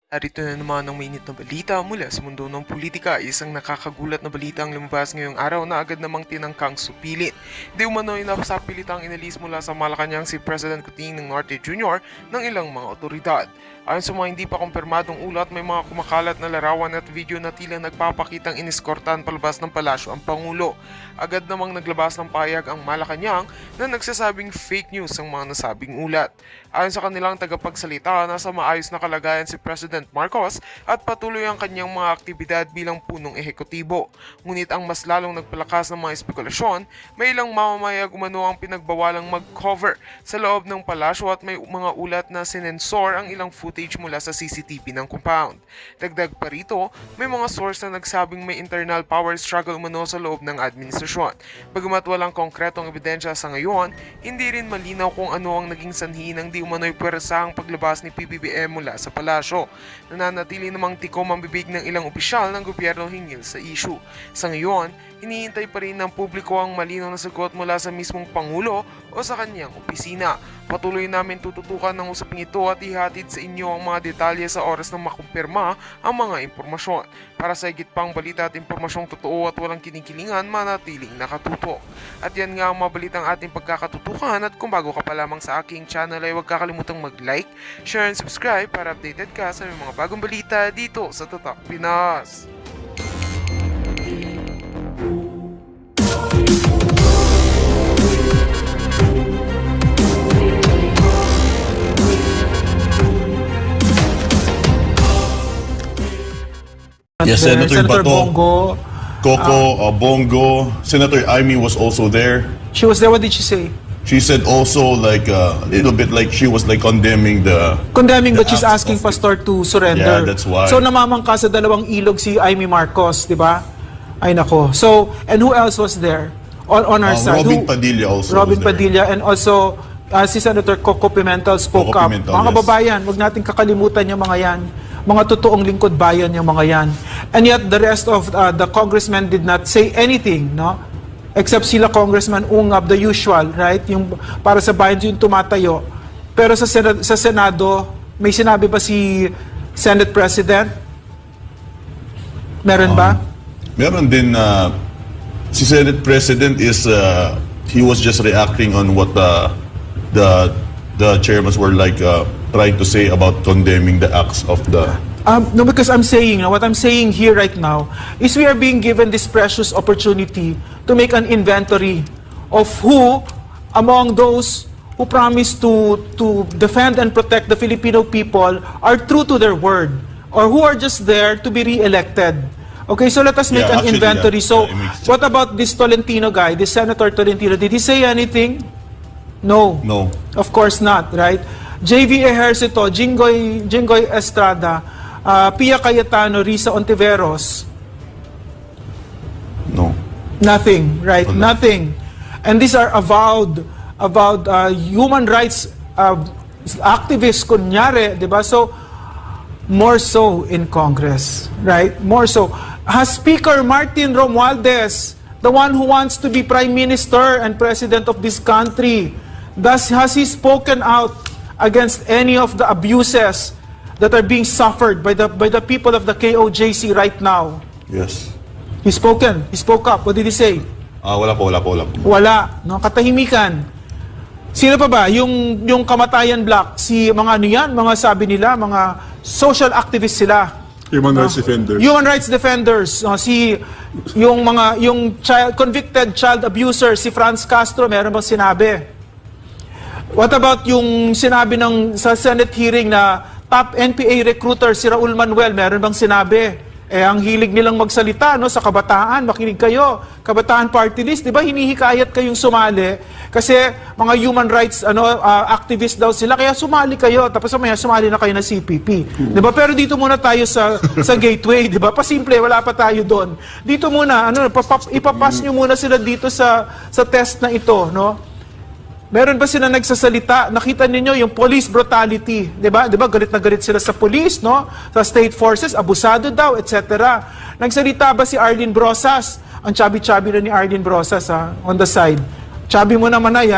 Narito na naman ang mainit na balita mula sa mundo ng politika. Isang nakakagulat na balita ang lumabas ngayong araw na agad namang tinangkang supilin. Di umano'y napasapilitang inalis mula sa Malacanang si President Kuting ng Norte Jr. ng ilang mga otoridad. Ayon sa mga hindi pa kumpirmadong ulat, may mga kumakalat na larawan at video na tila nagpapakitang iniskortan palabas ng palasyo ang Pangulo. Agad namang naglabas ng payag ang Malacanang na nagsasabing fake news ang mga nasabing ulat. Ayon sa kanilang tagapagsalita, nasa maayos na kalagayan si President Marcos at patuloy ang kanyang mga aktibidad bilang punong ehekutibo. Ngunit ang mas lalong nagpalakas ng mga espekulasyon, may ilang mamamayag umano ang pinagbawalang mag-cover sa loob ng palasyo at may mga ulat na sinensor ang ilang footage mula sa CCTV ng compound. Dagdag pa rito, may mga source na nagsabing may internal power struggle umano sa loob ng administrasyon. Bagamat walang konkretong ebidensya sa ngayon, hindi rin malinaw kung ano ang naging sanhi ng di umano'y pwersahang paglabas ni PBBM mula sa palasyo. Nananatili namang tikom ang bibig ng ilang opisyal ng gobyerno hinggil sa issue. Sa ngayon, hinihintay pa rin ng publiko ang malinaw na sagot mula sa mismong Pangulo o sa kanyang opisina. Patuloy namin tututukan ng usaping ito at ihatid sa inyo ang mga detalye sa oras na makumpirma ang mga impormasyon. Para sa higit pang balita at impormasyong totoo at walang kinikilingan, manatiling nakatutok. At yan nga ang mga balitang ating pagkakatutukan, at kung bago ka pa lamang sa aking channel ay huwag kakalimutang mag-like, share and subscribe para updated ka sa mga bagong balita dito sa Tatak Pinas. Yes, Senator Bato, Bongo. Coco, Bongo, Senator Amy was also there. She was there. What did she say? She said also like a little bit like she was like condemning Condemning, the but she's acts asking of- Pastor to surrender. Yeah, that's why. So namamangka sa dalawang ilog si Amy Marcos, di ba? Ay nako. So, and who else was there on our side? Robin Padilla also Robin was there. Padilla, and also si Senator Coco Pimentel spoke Coco up. Pimentel, Mga yes. kababayan, wag natin kakalimutan yung mga yan. Mga totoong lingkod bayan yung mga yan. And yet the rest of the congressmen did not say anything, no? Except sila Congressman Ungab, the usual, right? Yung para sa bayan yung tumatayo. Pero sa Senado, may sinabi ba si Senate President? Meron ba? Meron din si Senate President is he was just reacting on what the chairmen were like trying to say about condemning the acts of the No, because I'm saying, what I'm saying here right now is we are being given this precious opportunity to make an inventory of who among those who promise to defend and protect the Filipino people are true to their word, or who are just there to be re-elected. Okay, so let us make Yeah, an actually, inventory. yeah. So, Yeah, it makes sense. what about this Tolentino guy, this Senator Tolentino? Did he say anything? No. no. Of course not, right? JV Ejercito, Jinggoy Estrada, Pia Cayetano, Risa Ontiveros, No. nothing, right? Wala. Nothing. And these are avowed human rights activists, kunyari, di ba? So, more so in Congress, right? More so. Has Speaker Martin Romualdez, the one who wants to be Prime Minister and President of this country, has he spoken out against any of the abuses that are being suffered by the people of the KOJC right now? Yes. He spoke up. What did he say? Wala po. Wala, no? Katahimikan. Sino pa ba? Yung Kamatayan Black, si mga ano yan, mga sabi nila, mga social activists sila. Human rights defenders. Human rights defenders. Yung convicted child abuser, si Franz Castro, meron bang sinabi? What about yung sinabi sa Senate hearing na top NPA recruiter si Raul Manuel, meron bang sinabi? Ang hilig nilang magsalita, no, sa kabataan, makinig kayo. Kabataan Party List, di ba, hinihikayat kayong sumali kasi mga human rights activist daw sila, kaya sumali kayo, tapos mamaya sumali na kayo ng CPP. Di ba? Pero dito muna tayo sa gateway, di ba? Pasimple, wala pa tayo doon. Dito muna, ipapas nyo muna sila dito sa test na ito, no? Meron ba sila nagsasalita? Nakita ninyo yung police brutality, 'di ba? 'Di ba galit na galit sila sa police, no? Sa state forces, abusado daw, etc. Nagsalita ba si Arlene Brosas? Ang chubby-chubby na ni Arlene Brosas on the side. Chubby mo naman ay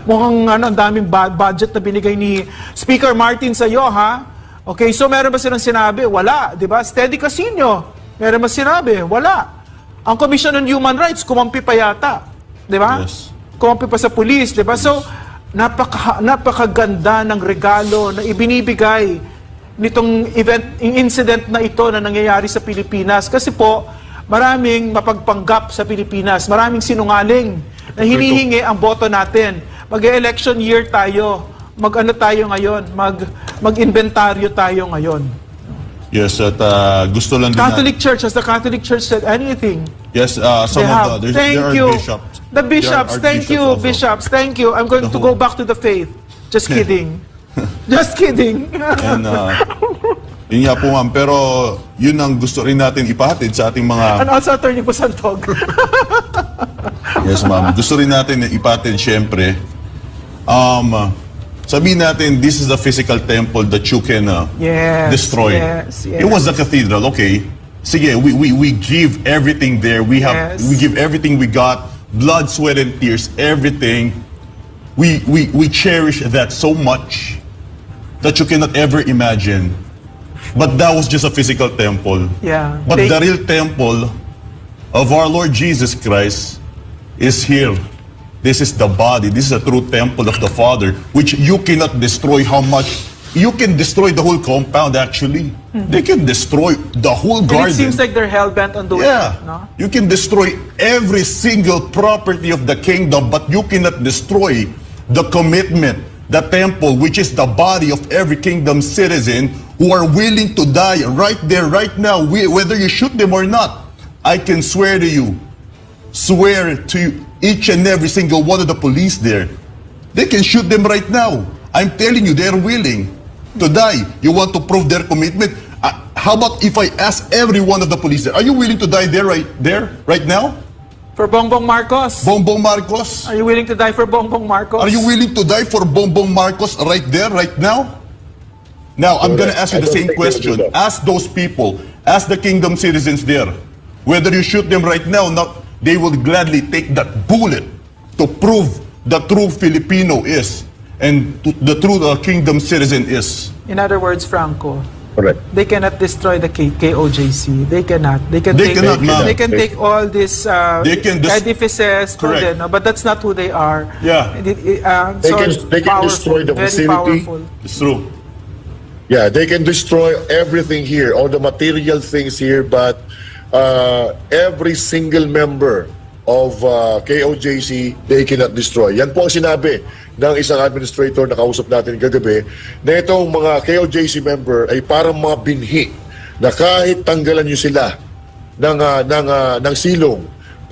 Mukhang ang daming budget na binigay ni Speaker Martin sa iyo, ha? Okay, so meron ba silang sinabi? Wala, di ba? Steady Casino, meron ba sinabi? Wala. Ang Commission on Human Rights, kumampi pa yata. Di ba? Yes. Kumampi pa sa police, di ba? So, napakaganda ng regalo na ibinibigay nitong incident na ito na nangyayari sa Pilipinas. Kasi po, maraming mapagpanggap sa Pilipinas, maraming sinungaling na hinihingi ang boto natin. Mag-election year tayo. Mag-ano tayo ngayon? Mag-inventaryo tayo ngayon. Yes, at gusto lang din Catholic Church, has the Catholic Church said anything? Yes, They some have. of the Thank there you. are bishops. The bishops, There are thank you, also. bishops, thank you. I'm going to go back to the faith. Just kidding. Just kidding. And yun nga po ma'am, pero yun ang gusto rin natin ipahatid sa ating mga... And also Attorney Pusantog. Yes ma'am, gusto rin natin ipahatid syempre. Sabihin natin, this is the physical temple that you can Yes, destroy. yes, yes. It was the cathedral, okay. Sige, we give everything there. We give everything we got, blood, sweat, and tears, everything. We cherish that so much that you cannot ever imagine. But that was just a physical temple. Yeah. But the real temple of our Lord Jesus Christ is here. This is the body. This is a true temple of the Father, which you cannot destroy. How much? You can destroy the whole compound, actually. They can destroy the whole And garden. it seems like they're hell-bent on doing Yeah. it, no? You can destroy every single property of the kingdom, but you cannot destroy the commitment, the temple, which is the body of every kingdom citizen who are willing to die right there, right now, whether you shoot them or not. I can swear to you, swear to each and every single one of the police there. They can shoot them right now. I'm telling you, they're willing to die. You want to prove their commitment? How about if I ask every one of the police there, are you willing to die right now? For Bongbong Marcos. Bongbong Marcos? Are you willing to die for Bongbong Marcos? Are you willing to die for Bongbong Marcos right there, right now? Now, I'm going to ask you the same question. Ask those people, ask the kingdom citizens there, whether you shoot them right now, they will gladly take that bullet to prove the true Filipino is and the true kingdom citizen is. In other words, Franco, Correct. they cannot destroy the KOJC. They cannot. They can They take. cannot, ma'am. They can take all these They can edifices. Correct. No, but that's not who they are. Yeah. They can destroy the very facility. powerful. It's true. Yeah, they can destroy everything here, all the material things here, but every single member of KOJC, they cannot destroy. Yan po ang sinabi ng isang administrator na kausap natin kagabi, na itong mga KOJC member ay parang mga binhi na kahit tanggalan nyo sila ng silong,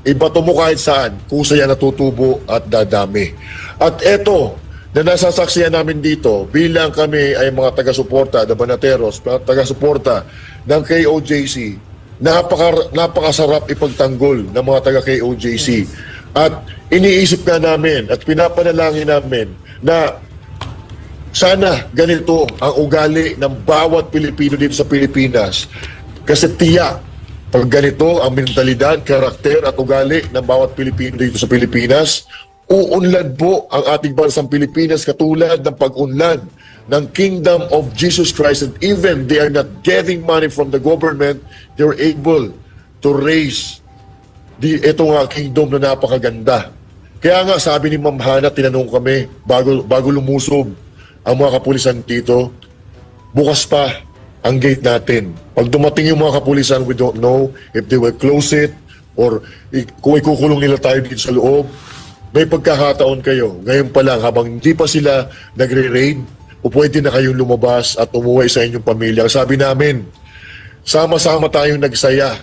ibato mo kahit saan, kusa yan natutubo at dadami. At eto, na nasasaksiyan namin dito, bilang kami ay mga taga-suporta, the Banateros, taga-suporta ng KOJC, napakasarap ipagtanggol ng mga taga-KOJC. At iniisip nga namin at pinapanalangin namin na sana ganito ang ugali ng bawat Pilipino dito sa Pilipinas. Kasi tiyak, pag ganito ang mentalidad, karakter at ugali ng bawat Pilipino dito sa Pilipinas, uunlad po ang ating bansang Pilipinas katulad ng pag-unlad ng Kingdom of Jesus Christ. And even they are not getting money from the government, they're able to raise ito nga kingdom na napakaganda. Kaya nga sabi ni Ma'am Hana, tinanong kami bago lumusob ang mga kapulisan dito, bukas pa ang gate natin. Pag dumating yung mga kapulisan, we don't know if they will close it or kung ikukulong nila tayo dito sa loob. May pagkakataon kayo, ngayon pa lang, habang hindi pa sila nagre-raid, o pwede na kayong lumabas at umuwi sa inyong pamilya. Sabi namin, sama-sama tayong nagsaya.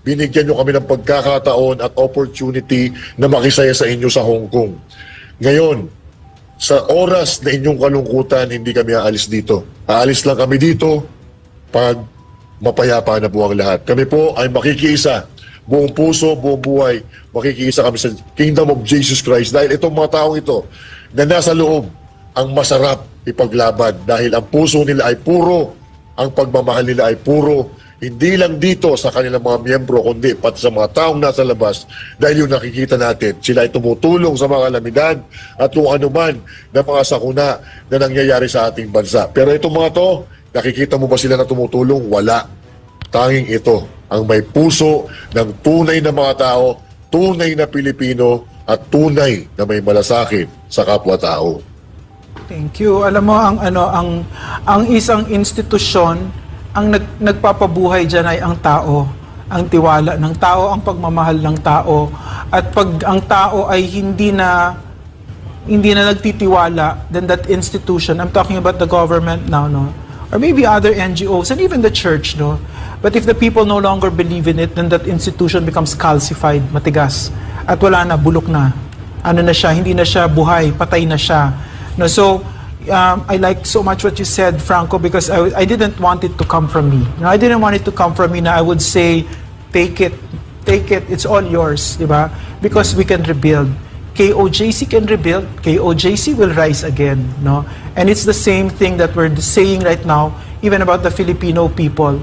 Binigyan nyo kami ng pagkakataon at opportunity na makisaya sa inyo sa Hong Kong. Ngayon, sa oras na inyong kalungkutan, hindi kami aalis dito. Aalis lang kami dito pag mapayapa na po ang lahat. Kami po ay makikiisa, buong puso, buong buhay, makikiisa kami sa Kingdom of Jesus Christ. Dahil itong mga taong ito na nasa loob, ang masarap ipaglaban. Dahil ang puso nila ay puro, ang pagmamahal nila ay puro, hindi lang dito sa kanilang mga miyembro, kundi pati sa mga taong nasa labas. Dahil yung nakikita natin, sila ay tumutulong sa mga kalamidad at kung ano man na mga sakuna na nangyayari sa ating bansa. Pero itong mga to, Nakikita mo ba sila na tumutulong? Wala. Tanging ito ang may puso ng tunay na mga tao, tunay na Pilipino, at tunay na may malasakit sa kapwa-tao. Thank you. Alam mo ang isang institusyon, ang nagpapabuhay diyan ay ang tao, ang tiwala ng tao, ang pagmamahal ng tao. At pag ang tao ay hindi na nagtitiwala, then that institution, I'm talking about the government now, no? Or maybe other NGOs and even the church, no? But if the people no longer believe in it, then that institution becomes calcified, matigas. At wala na, bulok na. Ano na siya, hindi na siya buhay, patay na siya. No, so, I like so much what you said, Franco, because I didn't want it to come from me. No, I didn't want it to come from me na I would say, take it, it's all yours, di ba? Because we can rebuild. KOJC can rebuild, KOJC will rise again, no? And it's the same thing that we're saying right now, even about the Filipino people.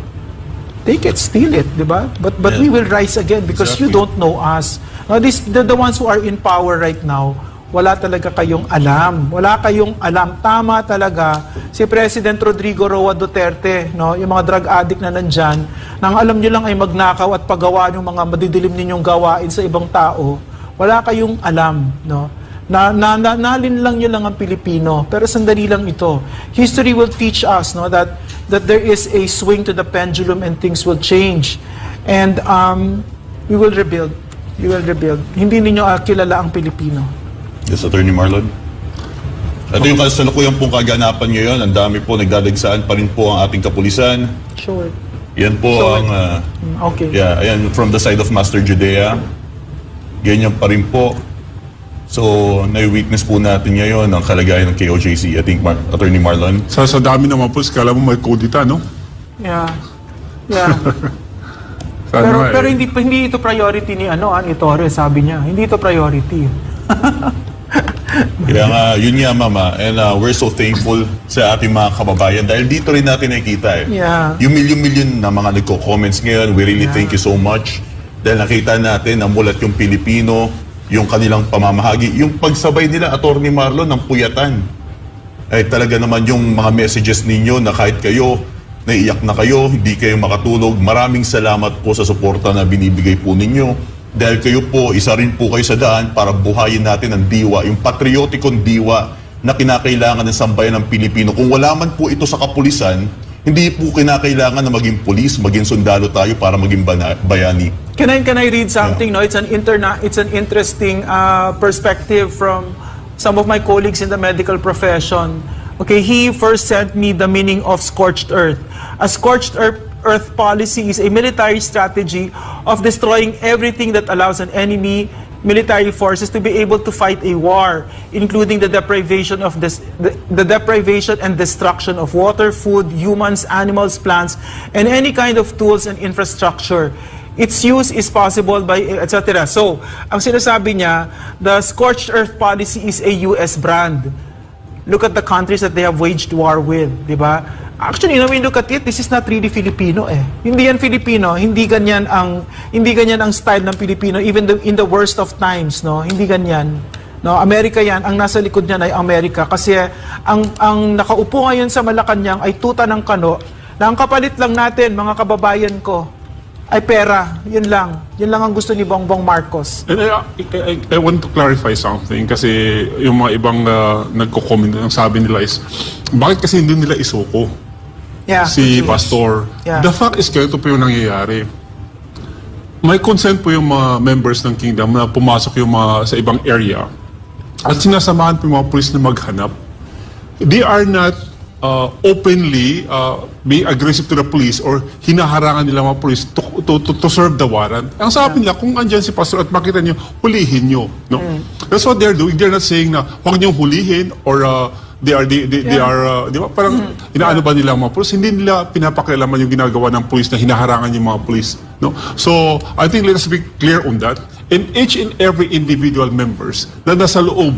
Take it, steal it, di ba? But we will rise again because you don't know us. No, the ones who are in power right now, wala talaga kayong alam. Wala kayong alam. Tama talaga si President Rodrigo Roa Duterte, no? Yung mga drug addict na nandyan, nang alam nyo lang ay magnakaw at paggawa ng mga madidilim ninyong gawain sa ibang tao, wala kayong alam, no? Nalin lang nyo lang ang Pilipino. Pero sandali lang ito. History will teach us, no, that there is a swing to the pendulum and things will change. And we will rebuild. We will rebuild. Hindi ninyo kilala ang Pilipino. Yes, Attorney Marlon. Ito yung kasalukuyang pong kaganapan ngayon. Ang dami po, nagdadagsaan pa rin po ang ating kapulisan. Sure. Yan po Sure. ang... Okay. Yeah, ayan, from the side of Master Judea. Ganyan pa rin po. So, na-witness po natin ngayon ang kalagayan ng KOJC. I think, Attorney Marlon. Sa dami naman po, kala mo may kudita, no? Yeah. Yeah. Sana pero hindi ito priority ni ni Torres, sabi niya. Hindi ito priority. Kaya nga, yun nga, Mama. And we're so thankful sa ating mga kababayan dahil dito rin natin nakikita Yeah. Yung milyon-milyon na mga nagko-comments ngayon, we really thank you so much. Dahil nakita natin na mulat yung Pilipino, yung kanilang pamamahagi, yung pagsabay nila, Attorney Marlon, ng puyatan. Ay talaga naman yung mga messages ninyo na kahit kayo, naiiyak na kayo, hindi kayo makatulog. Maraming salamat po sa suporta na binibigay po ninyo. Dahil kayo po, isa rin po kayo sa daan para buhayin natin ang diwa, yung patriotikong diwa na kinakailangan ng sambayan ng Pilipino. Kung wala man po ito sa kapulisan, hindi po kinakailangan na maging pulis, maging sundalo tayo para maging bayani. Can I read something? No, it's an interesting perspective from some of my colleagues in the medical profession. Okay, he first sent me the meaning of scorched earth. A scorched earth policy is a military strategy of destroying everything that allows an enemy military forces to be able to fight a war, including the deprivation and destruction of water, food, humans, animals, plants, and any kind of tools and infrastructure. Its use is possible by etc. So, ang sinasabi niya, the scorched earth policy is a US brand. Look at the countries that they have waged war with, di ba? Actually, when we look at it, this is not really Filipino eh. Hindi yan Filipino, hindi ganyan ang style ng Pilipino even in the worst of times, no? Hindi ganyan. No, Amerika yan, ang nasa likod niyan ay Amerika kasi ang nakaupo ngayon sa Malacanang ay tuta ng kano na ang kapalit lang natin, mga kababayan ko, ay pera. Yun lang. Yun lang ang gusto ni Bongbong Marcos. And I want to clarify something kasi yung mga ibang nagko-comment, ang sabi nila is, bakit kasi hindi nila isuko Yeah, si which is- Pastor? Yeah. The fact is, ganito po yung nangyayari. May consent po yung mga members ng Kingdom na pumasok yung mga sa ibang area at sinasamahan po yung mga pulis na maghanap. They are not openly being aggressive to the police or hinaharangan nila mga police to serve the warrant. Ang sabi nila, kung andyan si Pastor at makita nyo, hulihin nyo. No? That's what they're doing. They're not saying na huwag nyo hulihin or they are, di ba? Parang inaano ba nila ang mga police? Hindi nila pinapakialaman yung ginagawa ng police na hinaharangan yung mga police. No? So, I think let us be clear on that. And each and every individual members na nasa loob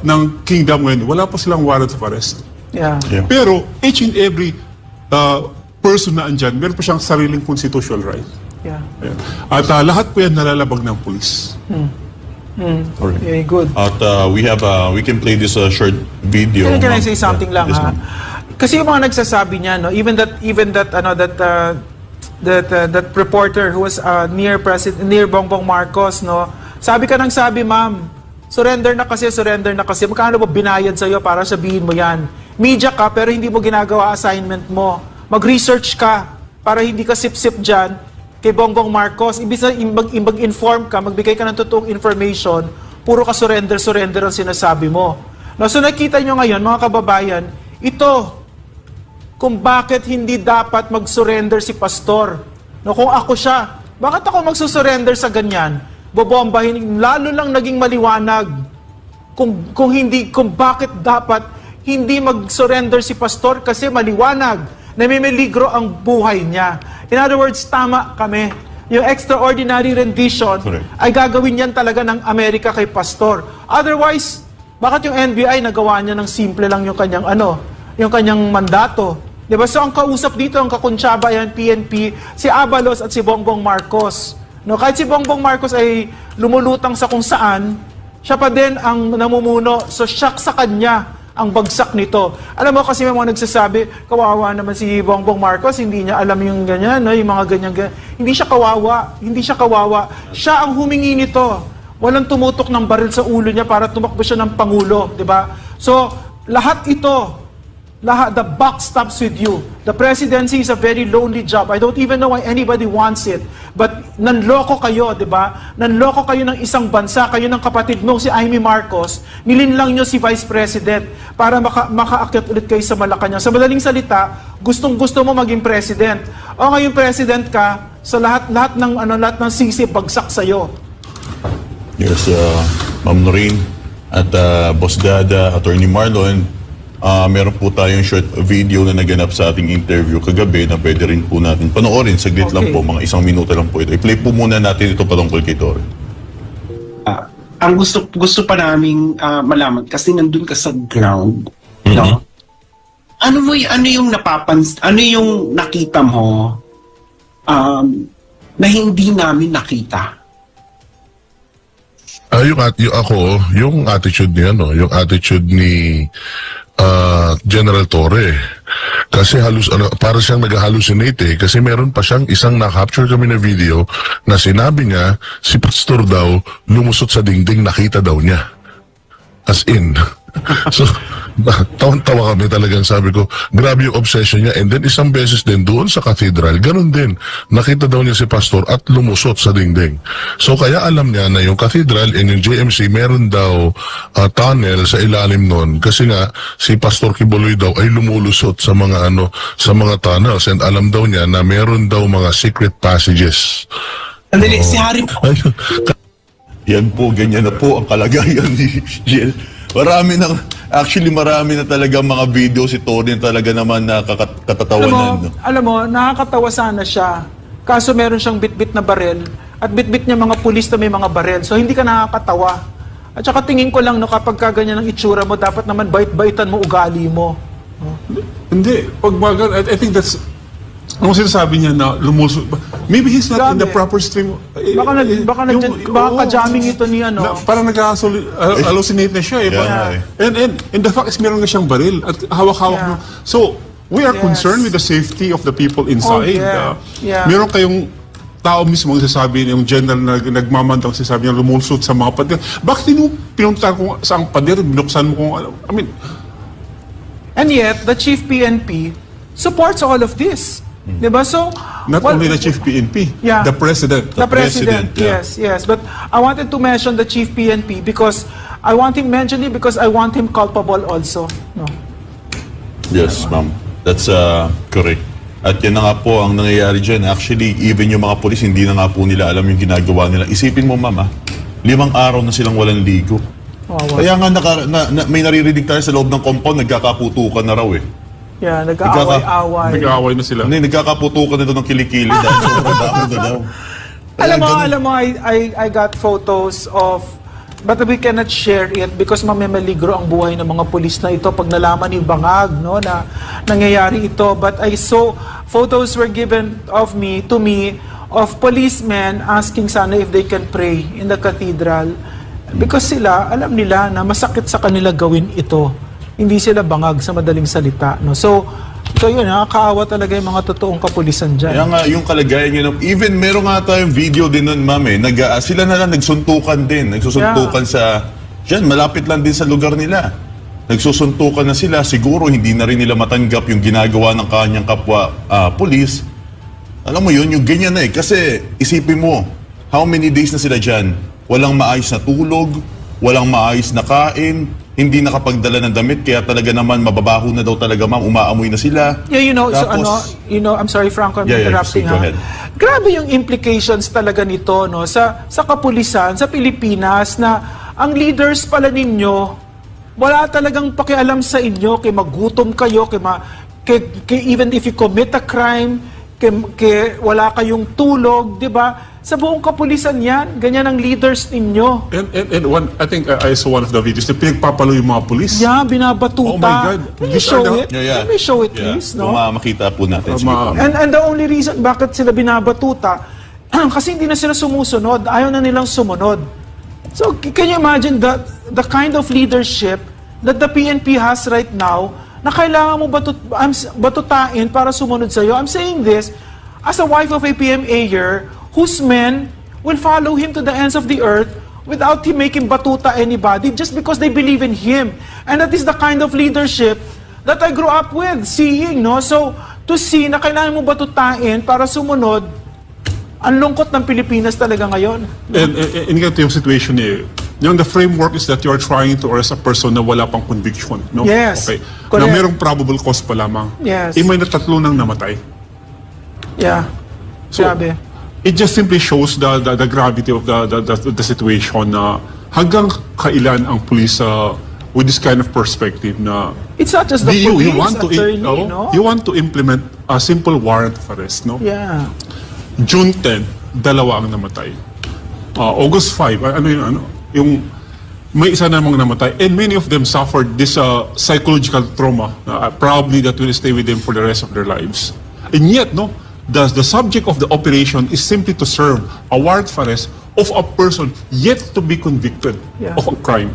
ng Kingdom ngayon, wala pa silang warrant of arrest. Yeah. Yeah. Pero each and every person na andyan, meron pa siyang sariling constitutional right. Yeah. Ayan. At lahat po yan nalalabag ng police. Alright. Very good. At we can play this short video. Can I ma'am. say something lang, Yes, ha? ma'am. kasi yung mga nagsasabi niya, no, even that that reporter who was near Bongbong Marcos, no, sabi ka ng sabi, ma'am, surrender na kasi, magkano ba binayad sa'yo para sabihin mo yan? Media ka pero hindi mo ginagawa assignment mo. Mag-research ka para hindi ka sip-sip dyan kay Bongbong Marcos. Ibig sabihin, mag-inform ka, magbigay ka ng totoong information, puro ka surrender ang sinasabi mo. No, so nakita nyo ngayon, mga kababayan, ito, kung bakit hindi dapat mag-surrender si pastor. No, kung ako siya, bakit ako magsusurrender sa ganyan? Bobombahin, lalo lang naging maliwanag kung bakit dapat hindi mag-surrender si pastor kasi maliwanag, namimiligro ang buhay niya. In other words, tama kami. Yung extraordinary rendition Correct. ay gagawin yan talaga ng Amerika kay pastor. Otherwise, bakit yung NBI nagawa niya ng simple lang yung kanyang mandato? Diba? So ang kausap dito, ang kakuntsaba yan, PNP, si Abalos at si Bongbong Marcos. No, kahit si Bongbong Marcos ay lumulutang sa kung saan, siya pa din ang namumuno. So shock sa kanya ang bagsak nito. Alam mo kasi may mga nagsasabi, kawawa naman si Bongbong Marcos, hindi niya alam yung ganyan, no? Yung mga ganyan. Hindi siya kawawa. Siya ang humingi nito. Walang tumutok ng baril sa ulo niya para tumakbo siya ng Pangulo, di ba? So, lahat ito, the buck stops with you. The presidency is a very lonely job. I don't even know why anybody wants it. But nanloko kayo, di ba? Nanloko kayo ng isang bansa, kayo ng kapatid mo, si Amy Marcos, nilinlang nyo si Vice President para makaakyat ulit kayo sa Malacanang. Sa madaling salita, gustong-gusto mo maging president. O ngayon president ka, sa lahat ng sisi bagsak sa'yo. Yes, Ma'am Noreen at Boss Dada, Attorney Marlon, meron po tayong short video na naganap sa ating interview kagabi na pwede rin po natin panoorin. Saglit lang Okay. po, mga 1 minuto lang po ito. I-play po muna natin ito patungkol kay Torre. Ang gusto pa naming malaman kasi nandun ka sa ground, no? Ano yung nakita mo na hindi namin nakita? Yung attitude ni yung attitude ni General Torre. Kasi para siyang nag-hallucinate kasi meron pa siyang isang na-capture kami na video na sinabi niya si Pastor daw lumusot sa dingding, nakita daw niya. As in. So, tawan-tawa kami talagang, sabi ko, grabe yung obsession niya. And then isang beses din doon sa cathedral, ganun din. Nakita daw niya si Pastor at lumusot sa dingding. So kaya alam niya na yung cathedral and yung JMC meron daw tunnel sa ilalim nun. Kasi nga, si Pastor Kibuloy daw ay lumulusot sa mga tunnels. And alam daw niya na meron daw mga secret passages. Andali, si Harry Yan po, ganyan na po ang kalagayan ni Jill. Marami na talaga mga video si Torre na talaga naman nakakatawanan. Alam mo, nakakatawa sana siya. Kaso meron siyang bitbit na barel at bitbit niya mga pulis na may mga barel. So hindi ka nakakatawa. At saka tingin ko lang, no, kapag ganyan ang itsura mo, dapat naman bait-baitan mo ugali mo. Hindi. I think that's... Ang sinasabi niya na lumusot. Maybe he's not in the Grabe. proper stream. Baka ka-jamming ito ni Parang nag-hallucinate na siya. Yeah. And the fact is meron na siyang baril at hawak-hawak Yeah. mo. So, we are Yes. concerned with the safety of the people inside. Oh, yeah. Meron kayong tao mismo ang sasabi, yung general na nagmamandang sasabi niya lumusot sa mga pader. Bakit hindi mo pinuntahan kung saan pader, binuksan mo kung ano? I mean, And yet, the chief PNP supports all of this. Diba? So, not only the chief PNP, Yeah. the president. The president, yeah. yes. But I wanted to mention the chief PNP because I want him culpable also. No. Yes, ma'am. That's correct. At yan na nga po ang nangyayari dyan. Actually, even yung mga polis, hindi na nga po nila alam yung ginagawa nila. Isipin mo, ma'am, 5 araw na silang walang ligo. Kaya nga may naririnig tayo sa loob ng compound, nagkakaputukan na raw eh. Yeah, nag-aaway-away. Nag-aaway na sila. Hindi, nagkakaputukan na doon ng kilikili dahil sobrang dami na daw. Alam mo, I got photos of, but we cannot share it because mamameligro ang buhay ng mga pulis na ito pag nalaman ni Bangag, no, na nangyayari ito. But I saw photos were given to me of policemen asking sana if they can pray in the cathedral because sila, alam nila na masakit sa kanila gawin ito. hindi sila bangag sa madaling salita. No? So yun, nakakaawa talaga yung mga totoong kapulisan dyan. Kaya nga, yung kalagayan nyo, even meron nga tayong video din nun, ma'am, sila na lang nagsuntukan din. Nagsusuntukan sa, dyan, malapit lang din sa lugar nila. Nagsusuntukan na sila, siguro hindi na rin nila matanggap yung ginagawa ng kanyang kapwa pulis. Alam mo yun, yung ganyan na Kasi isipin mo, how many days na sila dyan? Walang maayos na tulog, walang maayos na kain, hindi nakapagdala ng damit, kaya talaga naman mababaho na daw talaga, ma'am, umaamoy na sila. Yeah, Tapos, I'm sorry, Franco, I'm Yeah, interrupting. go ahead. Grabe yung implications talaga nito, no, sa kapulisan, sa Pilipinas, na ang leaders pala ninyo, wala talagang pakialam sa inyo, kay magutom kayo, even if you commit a crime, wala kayong tulog, di ba? Sa buong kapulisan yan, ganyan ang leaders ninyo. And I think I saw one of the videos na pinagpapalo yung mga pulis. Yeah, binabatuta. Oh my God. Can you show it? Yeah. Can we show it, Yeah. please? No? Kung makita po natin. Sige po. And the only reason bakit sila binabatuta, kasi hindi na sila sumusunod. Ayaw na nilang sumunod. So, can you imagine the kind of leadership that the PNP has right now na kailangan mo batutain para sumunod sa'yo? I'm saying this as a wife of a PMAer whose men will follow him to the ends of the earth without him making batuta anybody just because they believe in him. And that is the kind of leadership that I grew up with, seeing, no? So, to see na kailangan mo batutain para sumunod, ang lungkot ng Pilipinas talaga ngayon. And ganito yung situation yung the framework is that you are trying to arrest a person na wala pang conviction, no? Yes, Okay. correct. Na merong probable cause pa lamang. Yes. May natatlo nang namatay. Yeah. So, Grabe. it just simply shows the gravity of the situation na hanggang kailan ang police with this kind of perspective na It's not just the you police, want to attorney, no? you want to implement a simple warrant of arrest, no? Yeah. June 10, 2 ang namatay. August 5, yung may isa namang namatay, and many of them suffered this psychological trauma, probably that will stay with them for the rest of their lives. And yet, no, the subject of the operation is simply to serve a warrant of arrest of a person yet to be convicted Yeah. of a crime.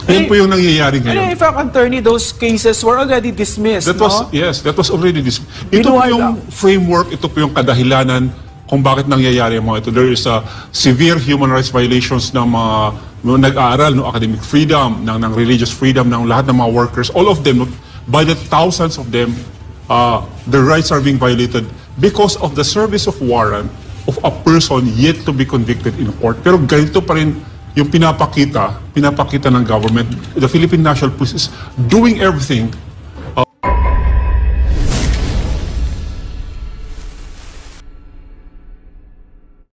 Yan po yung nangyayari And ngayon. in fact, attorney, those cases were already dismissed, That was, no? yes, that was already this. Ito po Binuhay yung lang. framework, ito po yung kadahilanan kung bakit nangyayari ang mga ito. There is a severe human rights violations ng mga nag-aaral, no, academic freedom, ng religious freedom, ng lahat ng mga workers. All of them, by the thousands of them, their rights are being violated because of the service of warrant of a person yet to be convicted in court. Pero ganito pa rin yung pinapakita ng government. The Philippine National Police is doing everything